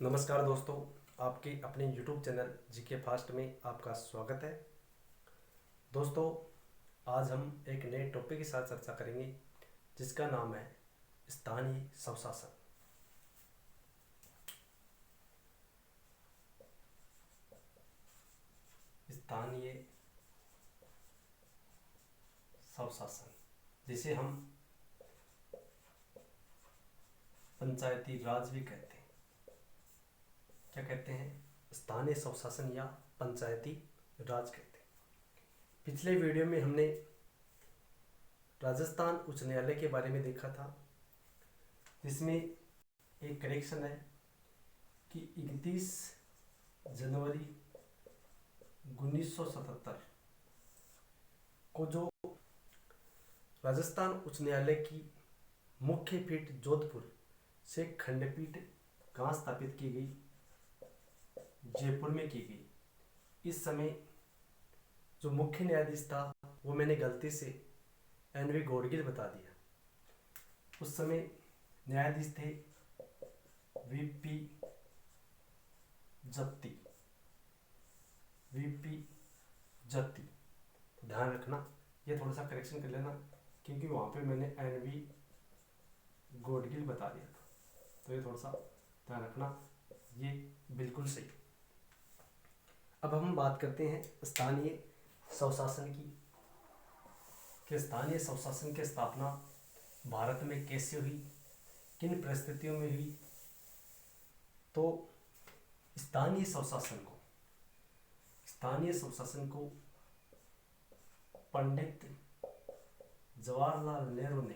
नमस्कार दोस्तों, आपके अपने YouTube चैनल जीके फास्ट में आपका स्वागत है। दोस्तों, आज हम एक नए टॉपिक के साथ चर्चा करेंगे जिसका नाम है स्थानीय स्वशासन। स्थानीय स्वशासन जिसे हम पंचायती राज भी कहते हैं। क्या कहते हैं? स्थानीय स्वशासन या पंचायती राज कहते हैं। पिछले वीडियो में हमने राजस्थान उच्च न्यायालय के बारे में देखा था, जिसमें एक करेक्शन है कि 31 जनवरी 1977 को जो राजस्थान उच्च न्यायालय की मुख्य पीठ जोधपुर से खंडपीठ कहाँ स्थापित की गई? जयपुर में की गई। इस समय जो मुख्य न्यायाधीश था वो मैंने गलती से एनवी गोडगिल बता दिया। उस समय न्यायाधीश थे वीपी जत्ती। ध्यान रखना, ये थोड़ा सा करेक्शन कर लेना, क्योंकि वहाँ पे मैंने एनवी गोडगिल बता दिया था, तो ये थोड़ा सा ध्यान रखना, ये बिल्कुल सही। अब हम बात करते हैं स्थानीय स्वशासन की, कि स्थानीय स्वशासन की स्थापना भारत में कैसे हुई, किन परिस्थितियों में हुई। तो स्थानीय स्वशासन को पंडित जवाहरलाल नेहरू ने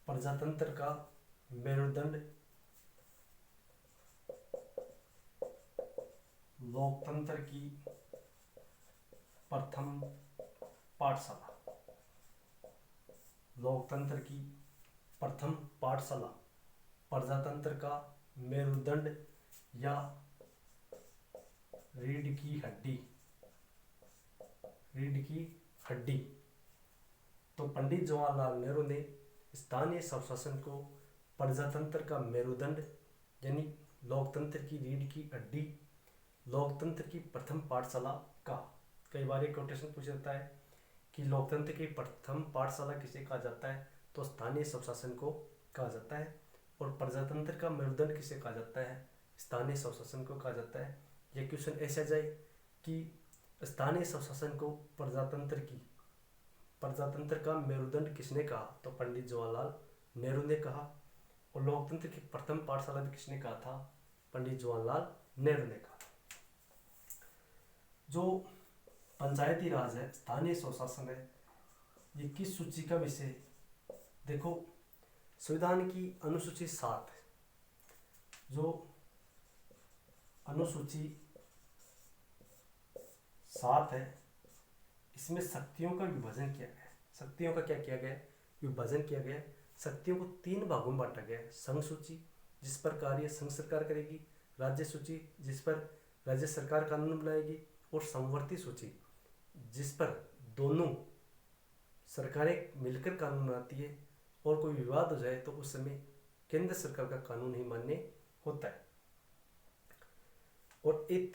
प्रजातंत्र का मेरुदंड लोकतंत्र की प्रथम पाठशाला, प्रजातंत्र का मेरुदंड या रीढ़ की हड्डी। तो पंडित जवाहरलाल नेहरू ने स्थानीय स्वशासन को प्रजातंत्र का मेरुदंड यानी लोकतंत्र की रीढ़ की हड्डी, लोकतंत्र की प्रथम पाठशाला का। कई बार एक कोटेशन पूछ जाता है कि लोकतंत्र की प्रथम पाठशाला किसे कहा जाता है, तो स्थानीय स्वशासन को कहा जाता है। और प्रजातंत्र का मेरुदंड किसे कहा जाता है? स्थानीय स्वशासन को कहा जाता है। यह क्वेश्चन ऐसा जाए कि स्थानीय स्वशासन को प्रजातंत्र का मेरुदंड किसने कहा, तो पंडित जवाहरलाल नेहरू ने कहा। और लोकतंत्र की प्रथम पाठशाला भी किसने कहा था? पंडित जवाहरलाल नेहरू ने कहा। जो पंचायती राज है, स्थानीय स्वशासन है, ये किस सूची का विषय है? देखो, संविधान की अनुसूची 7, जो अनुसूची 7 है, इसमें शक्तियों का विभाजन किया गया है। शक्तियों का क्या किया गया है? विभाजन किया गया है। शक्तियों को 3 भागों में बांटा गया है। संघ सूची, जिस पर कार्य संघ सरकार करेगी, राज्य सूची, जिस पर राज्य सरकार कानून बनाएगी, और समवर्ती सूची, जिस पर दोनों सरकारें मिलकर कानून बनाती है, और कोई विवाद हो जाए तो उस समय केंद्र सरकार का कानून ही मान्य होता है। और एक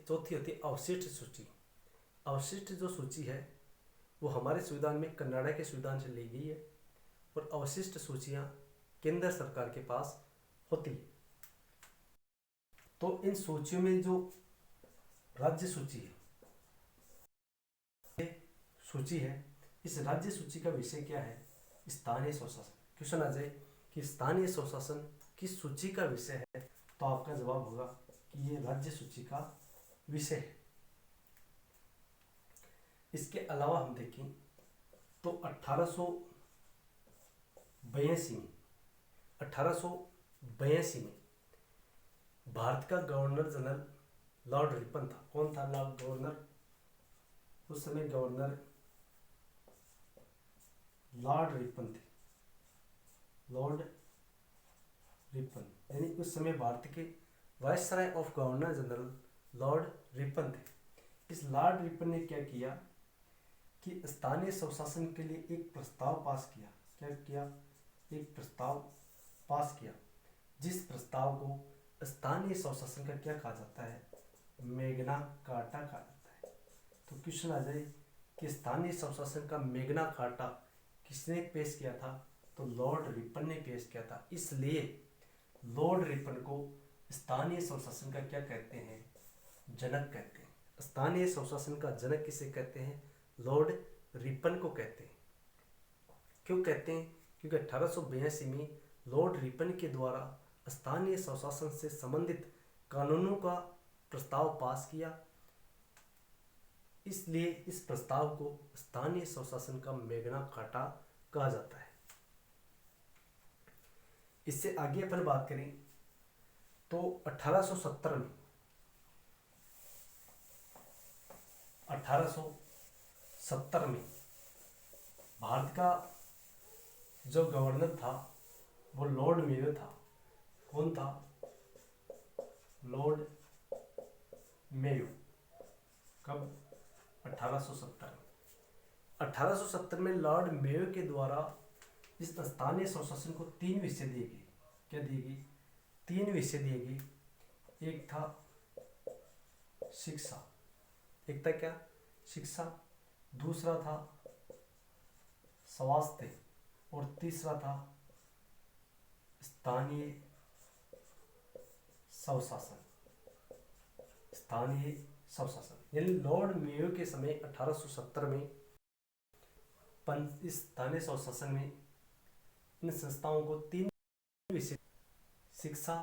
चौथी होती है अवशिष्ट सूची। अवशिष्ट जो सूची है वो हमारे संविधान में कनाडा के संविधान से ली गई है, और अवशिष्ट सूचियां केंद्र सरकार के पास होती है। तो इन सूचियों में जो राज्य सूची है, इस राज्य सूची का विषय क्या है? स्थानीय स्वशासन। क्वेश्चन आ जाए कि स्थानीय स्वशासन किस सूची का विषय है, तो आपका जवाब होगा कि ये राज्य सूची का विषय है। इसके अलावा हम देखें तो 1882 में भारत का गवर्नर जनरल लॉर्ड रिपन था। कौन था गवर्नर? उस समय गवर्नर लॉर्ड रिपन थे। लॉर्ड रिपन यानी उस समय भारत के viceroy of governor general Lord Ripon थे। इस लॉर्ड रिपन ने क्या किया कि स्थानीय स्वशासन के लिए एक प्रस्ताव पास किया। क्या किया? एक प्रस्ताव पास किया, जिस प्रस्ताव को स्थानीय स्वशासन का क्या कहा जाता है? मैग्ना कार्टा कहा जाता है। तो क्वेश्चन आ जाए कि स्थानीय स्वशासन का मैग्ना कार्टा किसने पेश किया था? तो लॉर्ड रिपन ने पेश किया था। इसलिए लॉर्ड रिपन को स्थानीय स्वशासन का क्या कहते हैं? जनक कहते हैं। स्थानीय स्वशासन का जनक किसे कहते हैं? लॉर्ड रिपन को कहते हैं। क्यों कहते हैं? क्योंकि 1882 में लॉर्ड रिपन के द्वारा स्थानीय स्वशासन से संबंधित कानूनों का प्रस्ताव पास किया, इसलिए इस प्रस्ताव को स्थानीय स्वशासन का मैग्ना कार्टा कहा जाता है। इससे आगे अपन बात करें तो 1870 में भारत का जो गवर्नर था वो लॉर्ड मेयो था। कौन था? Lord Mayo. कब? 1870 में लॉर्ड मेयो के द्वारा इस स्थानीय स्वशासन को 3 विषय दिए गए। क्या दिए गए? 3 विषय दिए गए। एक था शिक्षा, एक था क्या? शिक्षा। दूसरा था स्वास्थ्य और तीसरा था स्थानीय स्वशासन। स्थानीय स्वशासन यानी लॉर्ड मेयो के समय 1870 में इस स्थानीय स्वशासन में इन संस्थाओं को 3 विषय, शिक्षा,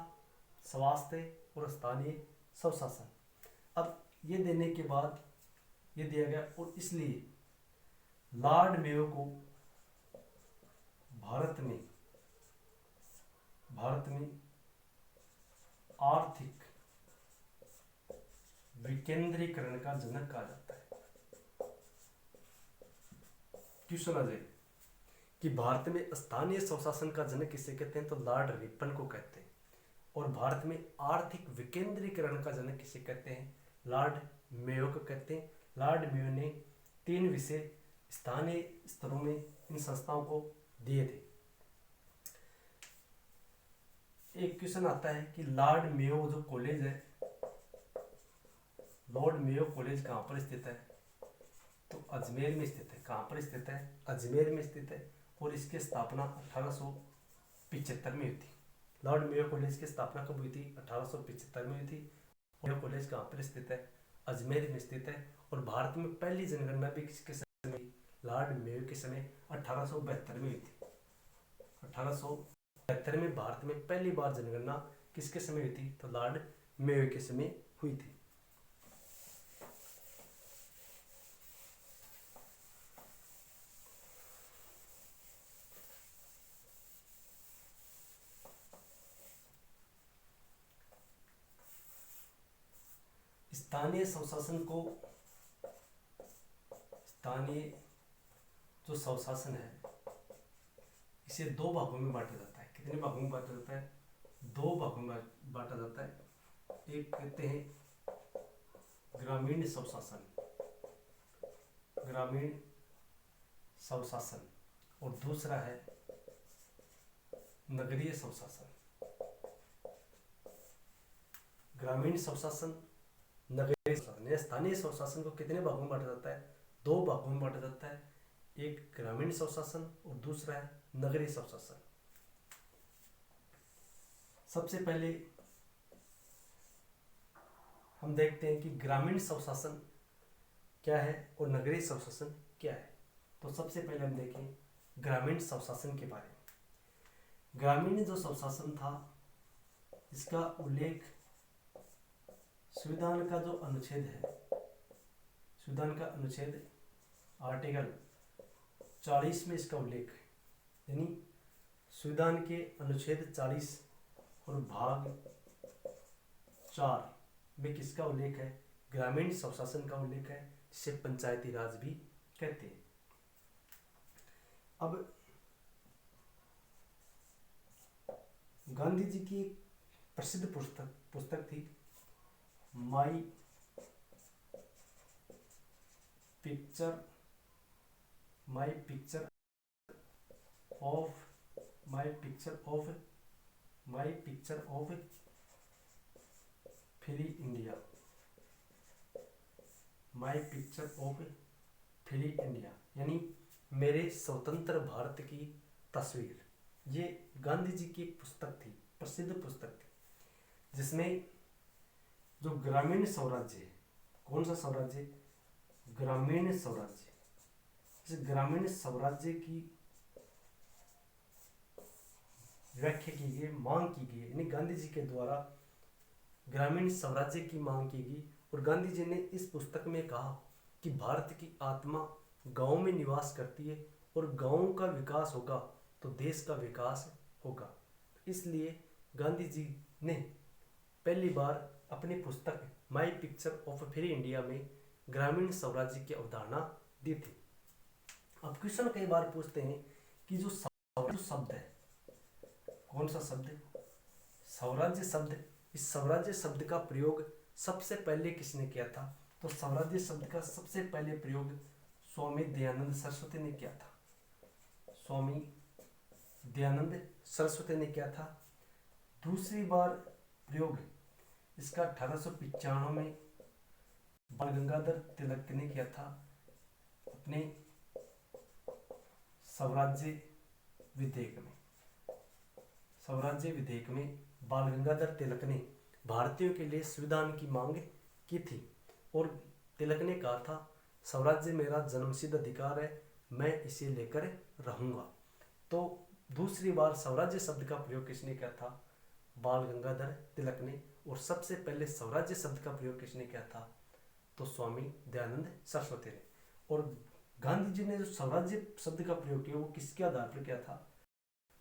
स्वास्थ्य और स्थानीय स्वशासन, अब ये देने के बाद ये दिया गया। और इसलिए लॉर्ड मेयो को भारत में आर्थिक विकेंद्रीकरण का जनक कहा जाता है। क्वेश्चन आ जाए कि भारत में स्थानीय स्वशासन का जनक किसे कहते हैं? तो लॉर्ड रिपन को कहते हैं। और भारत में आर्थिक विकेंद्रीकरण का जनक किसे कहते हैं? लॉर्ड मेयो को कहते हैं। लॉर्ड मेयो ने 3 विषय स्थानीय स्तरों में इन संस्थाओं को दिए थे। एक क्वेश्चन आता है कि लॉर्ड मेयो जो कॉलेज है, लॉर्ड मेयो कॉलेज कहाँ पर स्थित है? तो अजमेर में स्थित है। कहाँ पर स्थित है? अजमेर में स्थित है। और इसकी स्थापना 1875 में हुई थी। लॉर्ड मेयो कॉलेज की स्थापना कब हुई थी? 1875 में हुई थी। मेयो कॉलेज कहाँ पर स्थित है? अजमेर में स्थित है। और भारत में पहली जनगणना भी किसके समय हुई? लॉर्ड मेयो के समय 1872 में हुई थी। 1872 में भारत में पहली बार जनगणना किसके समय हुई थी? तो लॉर्ड मेयो के समय हुई थी। स्थानीय स्वशासन को, स्थानीय जो स्वशासन है इसे 2 भागों में बांटा जाता है। कितने भागों में बांटा जाता है? 2 भागों में बांटा जाता है। एक कहते हैं ग्रामीण स्वशासन, ग्रामीण स्वशासन, और दूसरा है नगरीय स्वशासन। ग्रामीण स्वशासन, नगरीय स्वशासन। स्थानीय स्वशासन को कितने भागों में बांटा जाता है? 2 भागों में बांटा जाता है। एक ग्रामीण स्वशासन और दूसरा है नगरीय स्वशासन। सबसे पहले हम देखते हैं कि ग्रामीण स्वशासन क्या है और नगरीय स्वशासन क्या है। तो सबसे पहले हम देखें ग्रामीण स्वशासन के बारे में। ग्रामीण जो स्वशासन था इसका उल्लेख संविधान का जो अनुच्छेद है, संविधान का अनुच्छेद आर्टिकल 40 में इसका उल्लेख है। यानी संविधान के अनुच्छेद 40 और भाग 4 में किसका उल्लेख है? ग्रामीण स्वशासन का उल्लेख है, जिसे पंचायती राज भी कहते हैं। अब गांधी जी की प्रसिद्ध पुस्तक पुस्तक थी my picture my picture of my picture of my picture of free India, my picture of free India यानी मेरे स्वतंत्र भारत की तस्वीर। ये गांधी जी की एक पुस्तक थी, प्रसिद्ध पुस्तक थी, जिसमें जो ग्रामीण स्वराज्य है, कौन सा स्वराज्य, ग्रामीण स्वराज्य, इस ग्रामीण स्वराज्य की व्याख्या की गई, मांग की गई, यानी गांधी जी के द्वारा ग्रामीण स्वराज्य की मांग की गई। और गांधी जी ने इस पुस्तक में कहा कि भारत की आत्मा गांव में निवास करती है और गांव का विकास होगा तो देश का विकास होगा। इसलिए गांधी जी ने पहली बार अपनी पुस्तक my picture of free India में ग्रामीण स्वराज्य की अवधारणा दी थी। अब क्वेश्चन कई बार पूछते हैं कि जो शब्द है, कौन सा शब्द है, स्वराज्य शब्द, इस स्वराज्य शब्द का प्रयोग सबसे पहले किसने किया था? तो स्वराज्य शब्द का सबसे पहले प्रयोग स्वामी दयानंद सरस्वती ने किया था, स्वामी दयानंद सरस्वती ने किया था। दूसरी बार प्रयोग इसका 1895 में बाल गंगाधर तिलक ने किया था अपने स्वराज्य विधेयक में। स्वराज्य विधेयक में बाल गंगाधर तिलक ने भारतीयों के लिए संविधान की मांग की थी और तिलक ने कहा था स्वराज्य मेरा जन्मसिद्ध अधिकार है, मैं इसे लेकर रहूंगा। तो दूसरी बार स्वराज्य शब्द का प्रयोग किसने किया था? बाल गंगाधर तिलक ने। और सबसे पहले स्वराज्य शब्द का प्रयोग किसने किया था? तो स्वामी दयानंद सरस्वती ने। और गांधी जी ने जो स्वराज्य शब्द का प्रयोग किया वो किसके आधार पर किया था?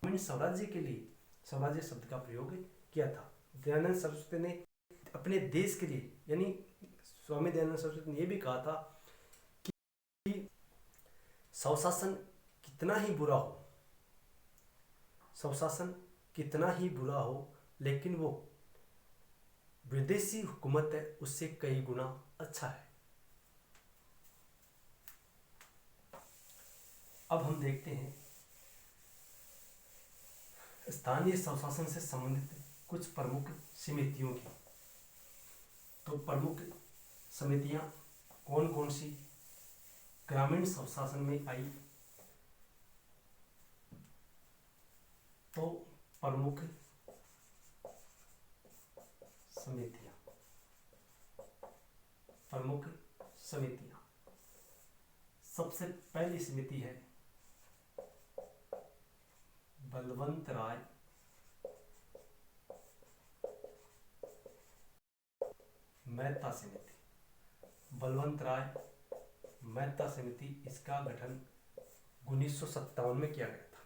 स्वराज्य के लिए स्वराज्य शब्द का प्रयोग किया था। दयानंद सरस्वती ने अपने देश के लिए, यानी स्वामी दयानंद सरस्वती ने यह भी कहा था कि स्वशासन कितना ही बुरा हो, स्वशासन कितना ही बुरा हो, लेकिन वो विदेशी हुकूमत है उससे कई गुना अच्छा है। अब हम देखते हैं स्थानीय स्वशासन से संबंधित कुछ प्रमुख समितियों की। तो प्रमुख समितियां कौन कौन सी ग्रामीण स्वशासन में आई? तो प्रमुख समितियां सबसे पहली समिति है बलवंत राय मेहता समिति। बलवंत राय मेहता समिति, इसका गठन 1957 में किया गया था।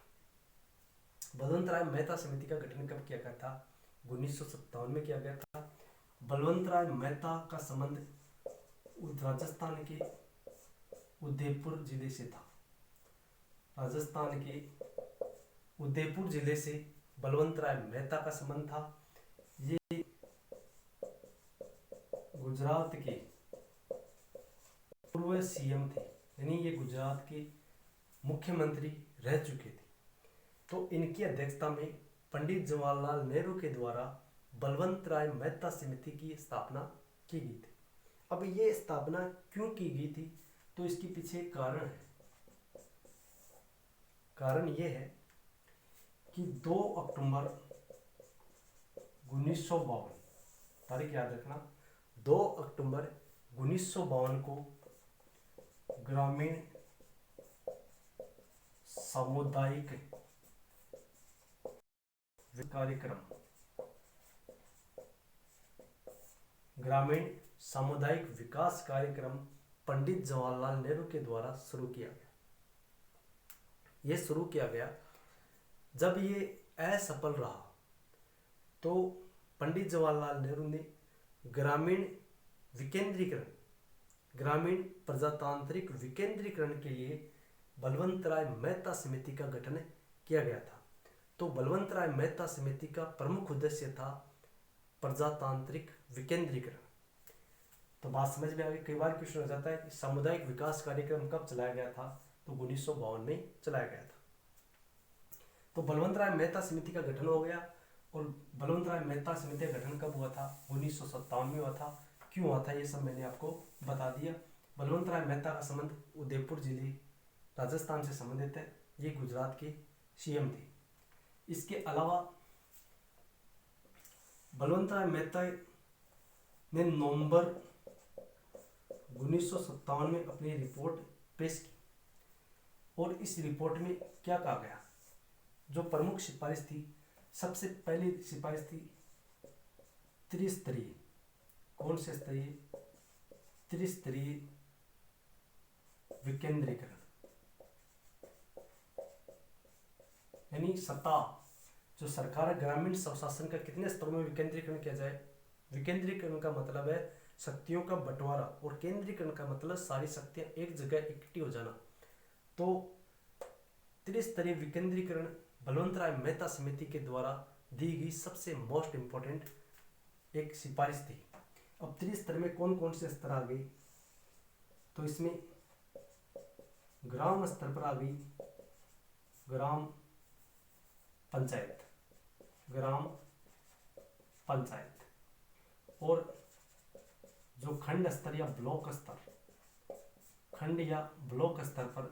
बलवंत राय मेहता समिति का गठन कब किया गया था? 1957 में किया गया था। बलवंत राय मेहता का संबंध राजस्थान के उदयपुर जिले से था। राजस्थान के उदयपुर जिले से बलवंत राय मेहता का संबंध था। ये गुजरात के पूर्व सीएम थे, यानी ये गुजरात के मुख्यमंत्री रह चुके थे। तो इनकी अध्यक्षता में पंडित जवाहरलाल नेहरू के द्वारा बलवंत राय मेहता समिति की स्थापना की गई थी। अब ये स्थापना क्यों की गई थी? तो इसके पीछे कारण है। कारण ये है कि 2 अक्टूबर 1952, तारीख याद रखना, 2 अक्टूबर 1952 को ग्रामीण सामुदायिक कार्यक्रम, ग्रामीण सामुदायिक विकास कार्यक्रम पंडित जवाहरलाल नेहरू के द्वारा शुरू किया गया। यह शुरू किया गया। जब ये असफल रहा तो पंडित जवाहरलाल नेहरू ने ग्रामीण विकेंद्रीकरण, ग्रामीण प्रजातांत्रिक विकेंद्रीकरण के लिए बलवंत राय मेहता समिति का गठन किया गया था। तो बलवंत राय मेहता समिति का प्रमुख उद्देश्य था प्रजातांत्रिक विकेंद्रीकरण। तो बात समझ में आ गई। कई बार क्वेश्चन हो जाता है कि सामुदायिक विकास कार्यक्रम कब चलाया गया था, तो 1952 में चलाया गया था। तो बलवंत राय मेहता समिति का गठन हो गया। और बलवंत राय मेहता समिति का गठन कब हुआ था, 1957 में हुआ था। क्यों हुआ था ये सब मैंने आपको बता दिया। बलवंत राय मेहता का संबंध उदयपुर जिले राजस्थान से संबंधित है। ये गुजरात के सीएम थे। इसके अलावा बलवंत राय मेहता ने नवंबर 1957 में अपनी रिपोर्ट पेश की। और इस रिपोर्ट में क्या कहा गया, जो प्रमुख सिफारिश थी, सबसे पहली सिफारिश थी त्रिस्तरीय। कौन से स्तरीय, त्रिस्तरीय विकेंद्रीकरण, यानी सत्ता जो सरकार है, ग्रामीण स्वशासन का कितने स्तरों में विकेंद्रीकरण किया जाए। विकेंद्रीकरण का मतलब है शक्तियों का बंटवारा, और केंद्रीकरण का मतलब सारी शक्तियां एक जगह इकट्ठी हो जाना। तो त्रिस्तरीय विकेंद्रीकरण बलवंत राय मेहता समिति के द्वारा दी गई सबसे मोस्ट इंपॉर्टेंट एक सिफारिश थी। अब त्रिस्तर में कौन कौन से स्तर आ गए, तो इसमें ग्राम स्तर पर आ गई ग्राम पंचायत, ग्राम पंचायत। और जो खंड स्तर या ब्लॉक स्तर, खंड या ब्लॉक स्तर पर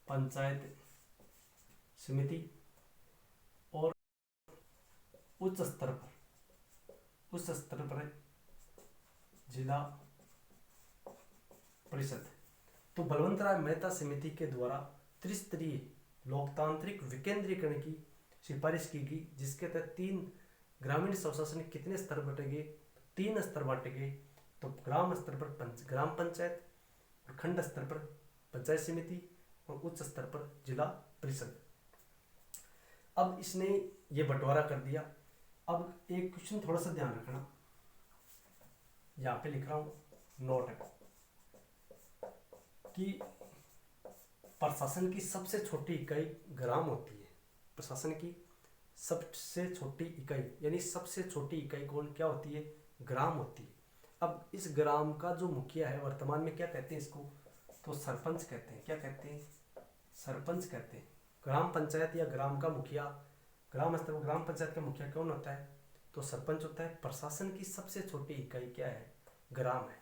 पंचायत समिति। और उच्च स्तर पर जिला परिषद। तो बलवंत राय मेहता समिति के द्वारा त्रिस्तरीय लोकतांत्रिक विकेंद्रीकरण की सिफारिश की गई, जिसके तहत 3 ग्रामीण स्वशासन कितने स्तर बांटे गए, 3 स्तर बांटे गए। तो ग्राम स्तर पर ग्राम पंचायत, और खंड स्तर पर पंचायत समिति, और उच्च स्तर पर जिला परिषद। अब इसने ये बंटवारा कर दिया। अब एक क्वेश्चन थोड़ा सा ध्यान रखना, यहाँ पे लिख रहा हूं नोट है कि प्रशासन की सबसे छोटी इकाई ग्राम होती है। प्रशासन की सबसे छोटी इकाई यानी सबसे छोटी इकाई कौन क्या होती है, ग्राम होती है। अब इस ग्राम का जो मुखिया है, वर्तमान में क्या कहते हैं इसको, तो सरपंच कहते हैं। क्या कहते हैं, सरपंच कहते हैं। ग्राम पंचायत या ग्राम का मुखिया, ग्राम स्तर पर ग्राम पंचायत का मुखिया कौन होता है, तो सरपंच होता है। प्रशासन की सबसे छोटी इकाई क्या है, ग्राम है।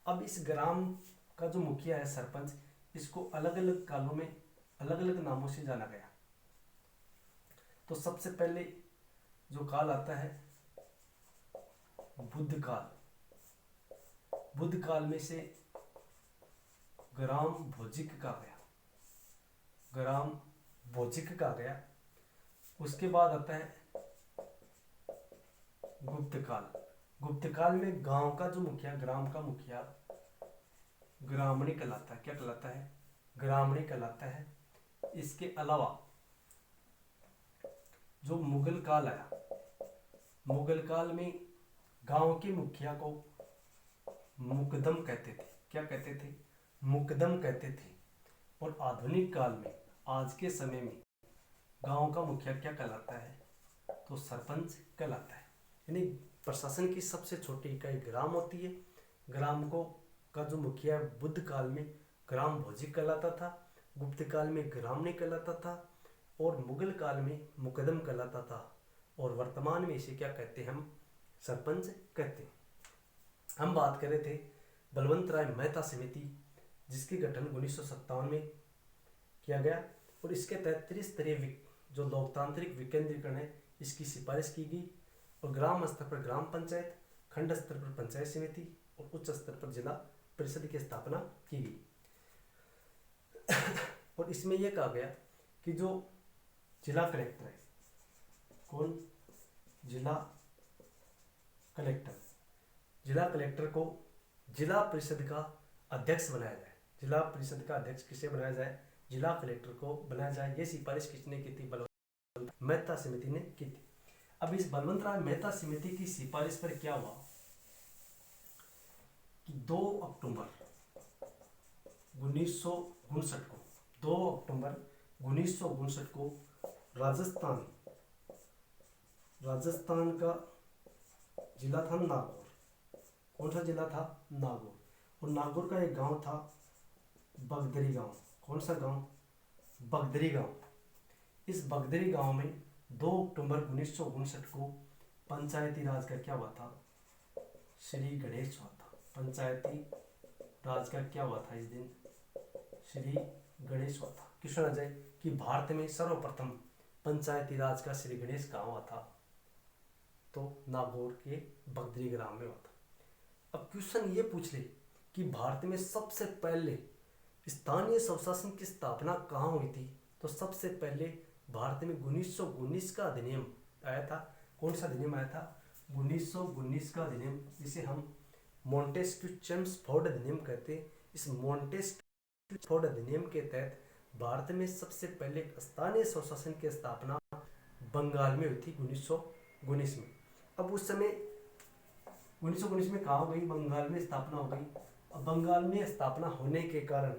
अब इस ग्राम का जो मुखिया है, सरपंच, इसको अलग अलग कालों में अलग अलग नामों से जाना गया। तो सबसे पहले जो काल आता है बुद्ध काल। बुद्ध काल में से ग्राम भोजिक कहा गया, ग्राम भोजिक कहा गया। उसके बाद आता है गुप्त काल। गुप्त काल में गांव का जो मुखिया, ग्राम का मुखिया ग्रामणी कहलाता है। क्या कहलाता है, ग्रामणी कहलाता है। इसके अलावा जो मुगल काल आया, मुगल काल में गांव के मुखिया को मुकदम कहते थे। क्या कहते थे, मुकदम कहते थे। और आधुनिक काल में, आज के समय में, गांव का मुखिया क्या कहलाता है, तो सरपंच कहलाता है। यानी प्रशासन की सबसे छोटी इकाई ग्राम होती है। ग्राम को का जो मुखिया बुद्ध काल में ग्राम भोजिक कहलाता था, गुप्त काल में ग्रामणी कहलाता था, और मुगल काल में मुकदम कहलाता था, और वर्तमान में इसे क्या कहते हैं, हम सरपंच कहते हैं। हम बात कर रहे थे बलवंत राय मेहता समिति, जिसकी गठन 1957 में किया गया। और इसके तहत त्रिस्तरीय जो लोकतांत्रिक विकेंद्रीकरण है, इसकी सिफारिश की गई। और ग्राम स्तर पर ग्राम पंचायत, खंड स्तर पर पंचायत समिति, और उच्च स्तर पर जिला परिषद की स्थापना की गई। और इसमें यह कहा गया कि जो जिला कलेक्टर है, कौन, जिला कलेक्टर, जिला कलेक्टर को जिला परिषद का अध्यक्ष बनाया जाए। जिला परिषद का अध्यक्ष किसे बनाया जाए, जिला कलेक्टर को बनाया जाए। ये सिफारिश किसने की थी, बलवंत मेहता समिति ने की थी। अब इस बलवंत राय मेहता समिति की सिफारिश पर क्या हुआ कि 2 अक्टूबर 1959 को 2 अक्टूबर 1959 को राजस्थान का जिला था नागौर। कौन सा जिला था? नागौर। और नागौर का एक गांव था बगदरी गांव। कौन सा गांव? बगदरी गांव। इस बगदरी गांव में 2 अक्टूबर 1959 को पंचायती राज का क्या हुआ था? श्री गणेश हुआ था। पंचायती राज का क्या हुआ था इस दिन? श्री गणेश हुआ था। क्वेश्चन आ जाए कि भारत में सर्वप्रथम पंचायती राज का श्री गणेश कहाँ हुआ था? तो नागौर के बगदरी ग्राम में हुआ था। अब क्वेश्चन ये पूछ ले कि भारत में सबसे पहले स्थानीय स्वशासन की स्थापना कहाँ हुई थी? तो सबसे पहले भारत में 1919 का अधिनियम आया था। कौन सा अधिनियम आया था? 1919 का अधिनियम, जिसे हम मॉन्टेस्क्यू चेम्सफोर्ड अधिनियम कहते हैं। इस मॉन्टेस्क्यू चेम्सफोर्ड अधिनियम के तहत भारत में सबसे पहले स्थानीय स्वशासन की स्थापना बंगाल में हुई थी 1919 में। अब उस समय 1919 में कहाँ हो गई? बंगाल में स्थापना हो गई। अब बंगाल में स्थापना होने के कारण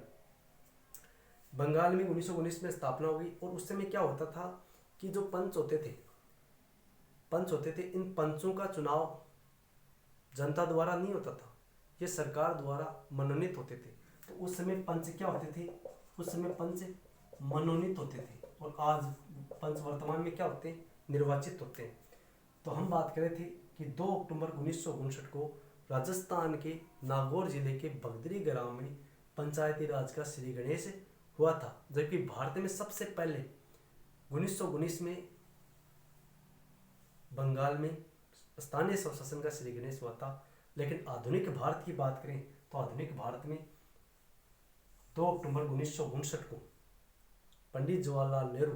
बंगाल में 1919 में स्थापना हो गई। और उस समय क्या होता था कि जो पंच होते थे, इन पंचों का चुनाव जनता द्वारा नहीं होता था, ये सरकार द्वारा मनोनीत होते थे। तो उस समय पंच क्या होते थे? उस समय पंच मनोनीत होते थे। और आज पंच वर्तमान में क्या होते हैं? निर्वाचित होते हैं। तो हम बात कर रहे थे कि 2 अक्टूबर 1959 को राजस्थान के नागौर जिले के बगदरी ग्राम में पंचायती राज का श्री गणेश हुआ था। जबकि भारत में सबसे पहले 1919 में बंगाल में स्थानीय स्वशासन का श्री गणेश हुआ था। लेकिन आधुनिक भारत की बात करें तो आधुनिक भारत में 2 अक्टूबर 1959 को पंडित जवाहरलाल नेहरू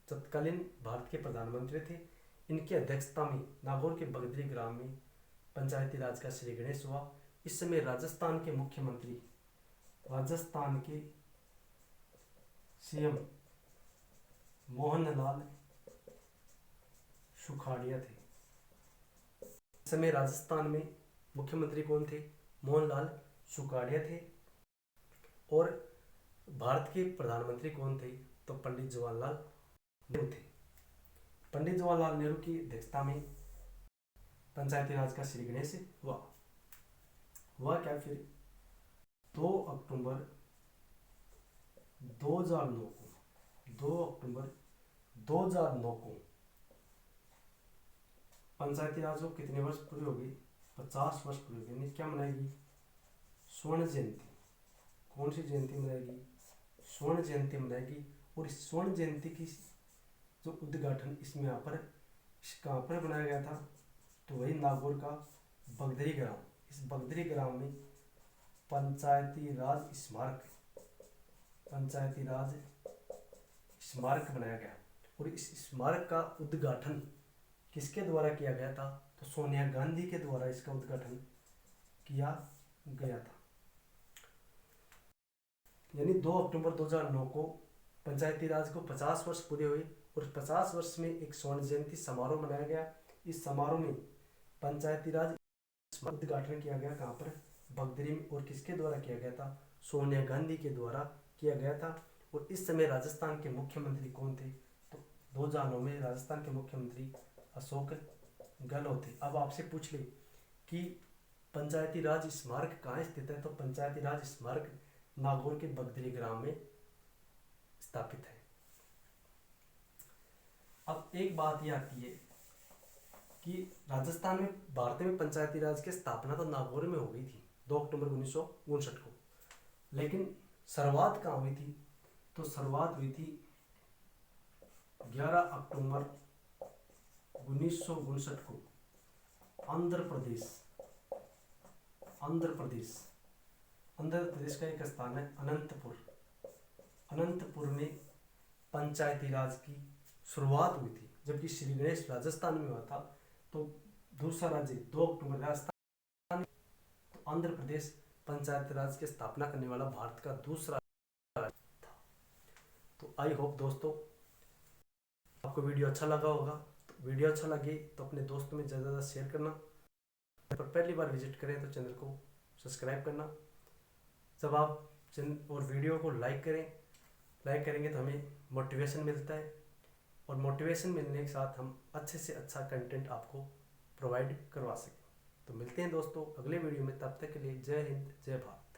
तत्कालीन भारत के प्रधानमंत्री थे। इनकी अध्यक्षता में नागौर के बगदरी ग्राम में पंचायती राज का श्री गणेश हुआ। इस समय राजस्थान के मुख्यमंत्री, राजस्थान के सीएम मोहनलाल सुखाड़िया थे। इस समय राजस्थान में मुख्यमंत्री कौन थे? मोहनलाल सुखाड़िया थे। और भारत के प्रधानमंत्री कौन थे? तो पंडित जवाहरलाल नेहरू थे। पंडित जवाहरलाल नेहरू की अध्यक्षता में पंचायती राज का श्री गणेश हुआ क्या? फिर 2 अक्टूबर 2009 को 2 अक्टूबर 2009 को पंचायती राज को कितने वर्ष पूरे हो गए? 50 वर्ष पूरे हो गए। क्या मनाएगी? स्वर्ण जयंती। कौन सी जयंती मनाएगी? स्वर्ण जयंती मनाएगी। और इस स्वर्ण जयंती की जो उद्घाटन इसमें यहाँ पर कहाँ पर बनाया गया था? तो वही नागौर का बगदरी ग्राम। इस बगदरी ग्राम में पंचायती राज स्मारक बनाया गया। और इस स्मारक का उद्घाटन किसके द्वारा किया गया था? तो सोनिया गांधी के द्वारा इसका उद्घाटन किया गया था। यानी 2 अक्टूबर 2009 को पंचायती राज को 50 वर्ष पूरे हुए। और 50 वर्ष में एक स्वर्ण जयंती समारोह मनाया गया। इस समारोह में पंचायती राज उद्घाटन किया गया। कहाँ पर? बगदरी में। और किसके द्वारा किया गया था? सोनिया गांधी के द्वारा किया गया था। और इस समय राजस्थान के मुख्यमंत्री कौन थे? तो 2009 में राजस्थान के मुख्यमंत्री अशोक गहलोत थे। अब आपसे पूछ ले कि पंचायती राज स्मारक कहाँ स्थित है? तो पंचायती राज स्मारक नागौर के बगदरी ग्राम में स्थापित है। अब एक बात ये आती है कि राजस्थान में, भारत में पंचायती राज की स्थापना तो नागौर में हो गई थी 2 अक्टूबर 1959 को। लेकिन शुरुआत कहाँ हुई थी? तो शुरुआत हुई थी 11 अक्टूबर 1959 को आंध्र प्रदेश का एक स्थान है अनंतपुर में पंचायती राज की शुरुआत हुई थी। जबकि श्री गणेश राजस्थान में हुआ था। तो दूसरा राज्य 2 अक्टूबर राजस्थान, तो आंध्र प्रदेश पंचायती राज की स्थापना करने वाला भारत का दूसरा राज्य था। तो आई होप दोस्तों आपको वीडियो अच्छा लगा होगा। तो वीडियो अच्छा लगे तो अपने दोस्तों में ज़्यादा शेयर करना। पर पहली बार विजिट करें तो चैनल को सब्सक्राइब करना। जब आप और वीडियो को लाइक करेंगे तो हमें मोटिवेशन मिलता है। और मोटिवेशन मिलने के साथ हम अच्छे से अच्छा कंटेंट आपको प्रोवाइड करवा सकें। तो मिलते हैं दोस्तों अगले वीडियो में, तब तक के लिए जय हिंद जय भारत।